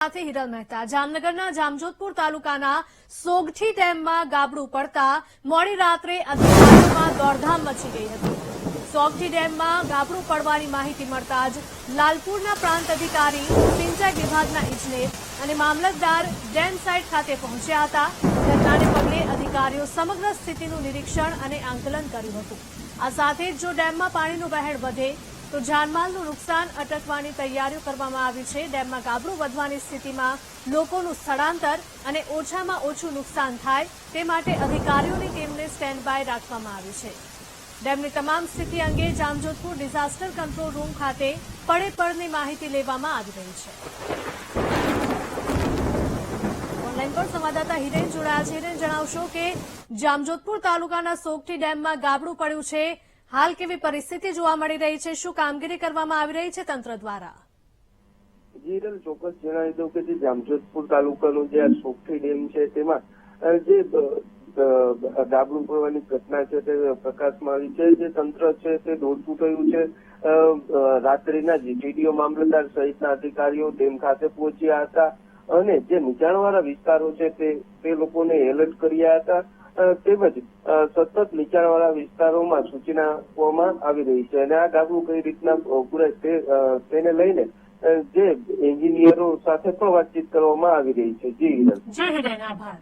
સાથે હિરલ મહેતા જામનગરના જામજોધપુર તાલુકાના સોગઠી ડેમમાં ગાબડું પડતા મોડી રાત્રે અધિકારીઓમાં દોડધામ મચી ગઈ હતી। સોગઠી ડેમમાં ગાબડું પડવાની માહિતી મળતા જ લાલપુરના પ્રાંત અધિકારી, સિંચાઈ વિભાગના ઇજનેર અને મામલતદાર ડેમ સાઇટ ખાતે પહોંચ્યા હતા। ઘટનાને પગલે અધિકારીઓ સમગ્ર સ્થિતિનું નિરીક્ષણ અને આંકલન કર્યું હતું। આ સાથે જ જો ડેમમાં પાણીનું વહેણ વધે તો જાનમાલનું નુકસાન અટકવાની તૈયારીઓ કરવામાં આવી છે। ડેમમાં ગાબડું વધવાની સ્થિતિમાં લોકોનું સ્થળાંતર અને ઓછામાં ઓછું નુકસાન થાય તે માટે અધિકારીઓની ટીમને સ્ટેન્ડ બાય રાખવામાં આવી છે। ડેમની તમામ સ્થિતિ અંગે જામજોધપુર ડિઝાસ્ટર કંટ્રોલ રૂમ ખાતે પડે પડની માહિતી લેવામાં આવી રહી છે। ઓનલાઈન પર સંવાદદાતા હિરેન જોડાયા છે। હિરેન, જણાવશો કે જામજોધપુર તાલુકાના સોગઠી ડેમમાં ગાબડું પડ્યું છે, હાલ કેવી પરિસ્થિતિ જોવા મળી રહી છે? શું કામગીરી કરવામાં આવી રહી છે તંત્ર દ્વારા? હિરલ, ચોક્કસ જણાવી દઉં કે જે જામજોધપુર તાલુકાનો જે આ સોગઠી ડેમ છે તેમાં જે ગાબડું પડવાની ઘટના છે તે પ્રકાશમાં આવી છે। જે તંત્ર છે તે દોડતું થયું છે। રાત્રિના જીટીડીઓ, મામલતદાર સહિતના અધિકારીઓ ડેમ ખાતે પહોંચ્યા હતા અને જે નીચાણવાળા વિસ્તારો છે તે લોકોને એલર્ટ કર્યા હતા। તેમજ સતત નીચાણવાળા વિસ્તારોમાં સૂચના આપવામાં આવી રહી છે અને આ ગાબડું કઈ રીતના પૂરાય તેને લઈને જે એન્જિનિયરો સાથે પણ વાતચીત કરવામાં આવી રહી છે। જી હિરલ, આભાર।